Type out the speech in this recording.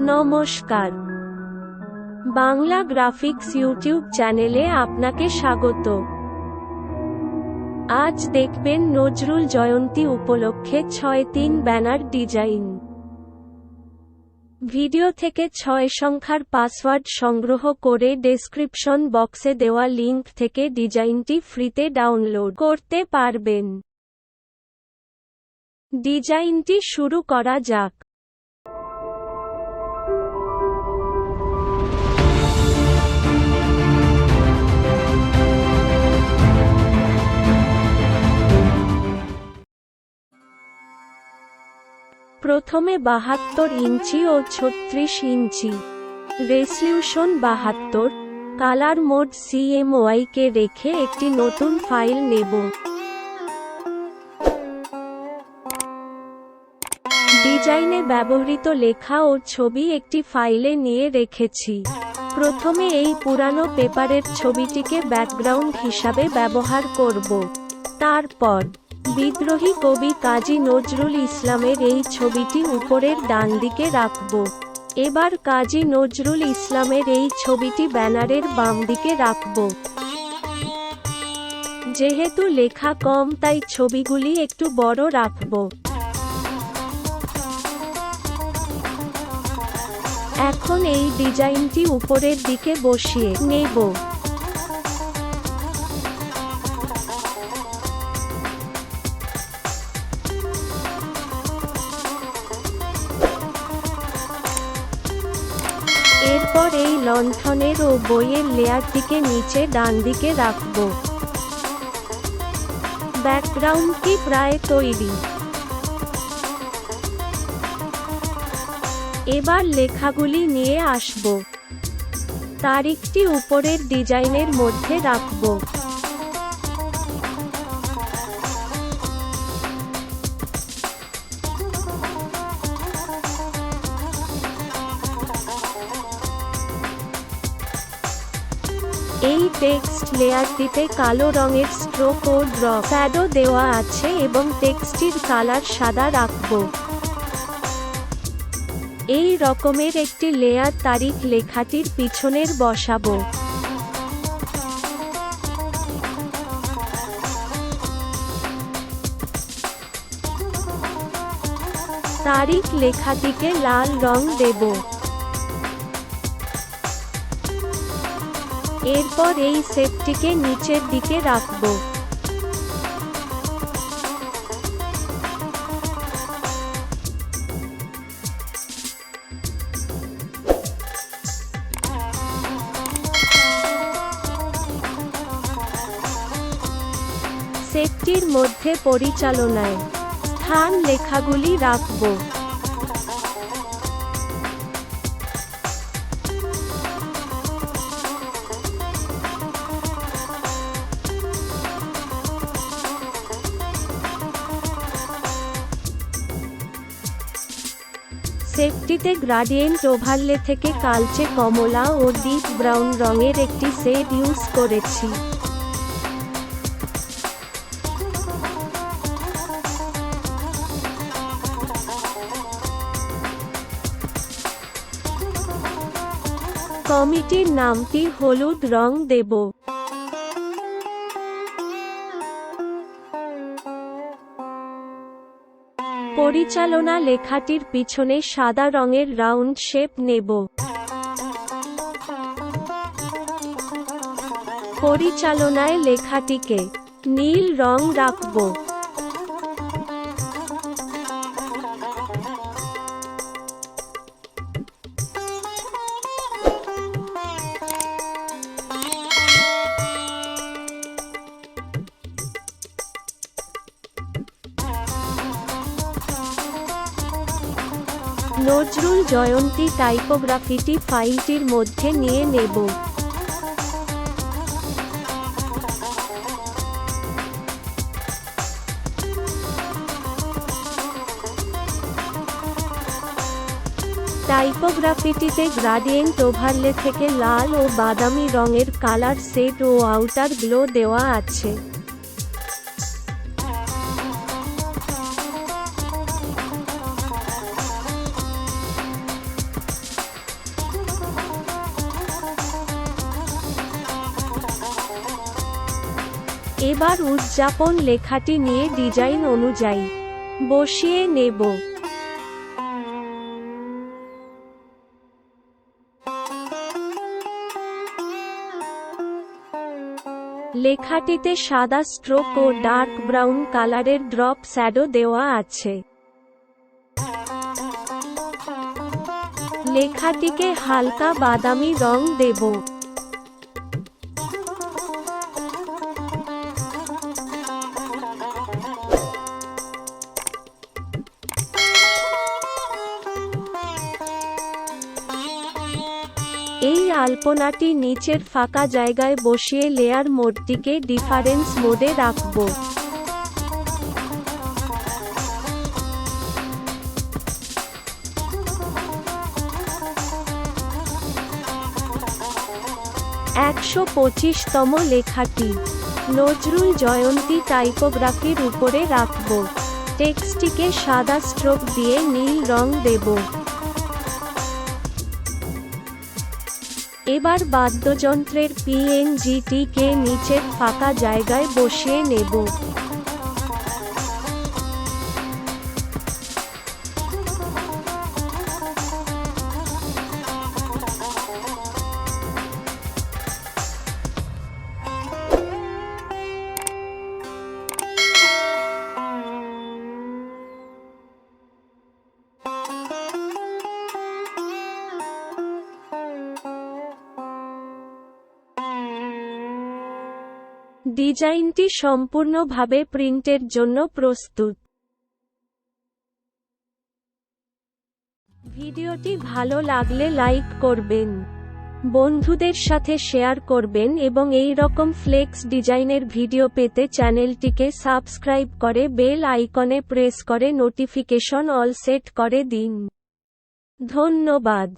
নমস্কার, Bangla graphics YouTube চ্যানেলে আপনাকে স্বাগত। আজ দেখবেন নজরুল জয়ন্তী উপলক্ষে 6-3 ব্যানার ডিজাইন। ভিডিও থেকে 6 সংখ্যার পাসওয়ার্ড সংগ্রহ করে ডেসক্রিপশন বক্সে দেওয়া লিংক থেকে ডিজাইনটি ফ্রিতে ডাউনলোড করতে পারবেন। ডিজাইনটি শুরু করা যাক। প্রথমে 72 ইঞ্চি ও 36 ইঞ্চি, রেজলিউশন 72, কালার মোড CMYK কে রেখে একটি নতুন ফাইল নেব। ডিজাইনে ব্যবহৃত লেখা ও ছবি একটি ফাইলে নিয়ে রেখেছি। প্রথমে এই পুরানো পেপারের ছবিটিকে ব্যাকগ্রাউন্ড হিসাবে ব্যবহার করব। তারপর বিদ্রোহী কবি কাজী নজরুল ইসলামের এই ছবিটি উপরের ডানদিকে রাখব। এবার কাজী নজরুল ইসলামের এই ছবিটি ব্যানারের বাম দিকে রাখব। যেহেতু লেখা কম তাই ছবিগুলি একটু বড় রাখব। এখন এই ডিজাইনটি উপরের দিকে বসিয়ে নেব। এরপর এই লণ্ঠনের ও বইয়ের লেয়ারটিকে নিচে ডানদিকে রাখব। ব্যাকগ্রাউন্ডটি প্রায় তৈরি। এবার লেখাগুলি নিয়ে আসব। তারিখটি উপরের ডিজাইনের মধ্যে রাখব। এই টেক্সট লেয়ারটিতে কালো রঙের স্ট্রোক ও ড্রপ শ্যাডো দেওয়া আছে এবং টেক্সটির কালার সাদা রাখব। এই রকমের একটি লেয়ার তারিখ লেখাটির পিছনের বসাবো। তারিখ লেখাটিকে লাল রং দেব। এরপর এই সেটটিকে নিচের দিকে রাখব। সেটটির মধ্যে পরিচালনায় স্থান লেখাগুলি রাখব। সেটটিতে গ্রাডিয়েন্ট ওভারলে থেকে কালচে কমলা ও ডিপ ব্রাউন রঙের একটি শেড ইউজ করেছি। কমিটির নামটি হলুদ রং দেব। পরিচালনা লেখাটির পিছনে সাদা রঙের রাউন্ড শেপ নেব। পরিচালনায় লেখাটিকে নীল রং রাখব। নজরুল জয়ন্তী টাইপোগ্রাফিটি ফাইলটির মধ্যে নিয়ে নেব। টাইপোগ্রাফিটিতে গ্রাডিয়েন্ট ওভারলে থেকে লাল ও বাদামি রঙের কালার সেট ও আউটার গ্লো দেওয়া আছে। এবার উদযাপন লেখাটি নিয়ে ডিজাইন অনুযায়ী বসিয়ে নেব। লেখাটিতে সাদা স্ট্রোক ও ডার্ক ব্রাউন কালারের ড্রপ শ্যাডো দেওয়া আছে। লেখাটিকে হালকা বাদামি রং দেব। এই আলপনাটি নিচের ফাঁকা জায়গায় বসিয়ে লেয়ার মোডটিকে ডিফারেন্স মোডে রাখব। তম লেখাটি নজরুল জয়ন্তী টাইপোগ্রাফির উপরে রাখব। টেক্সটটিকে সাদা স্ট্রোক দিয়ে নীল রং দেব। এবার বাদ্যযন্ত্রের পিএনজিটিকে নিচের ফাঁকা জায়গায় বসিয়ে নেব। ডিজাইনটি সম্পূর্ণভাবে প্রিন্টের জন্য প্রস্তুত। ভিডিওটি ভালো লাগলে লাইক করবেন, বন্ধুদের সাথে শেয়ার করবেন এবং এই রকম ফ্লেক্স ডিজাইনের ভিডিও পেতে চ্যানেলটিকে সাবস্ক্রাইব করে বেল আইকনে প্রেস করে নোটিফিকেশন অল সেট করে দিন। ধন্যবাদ।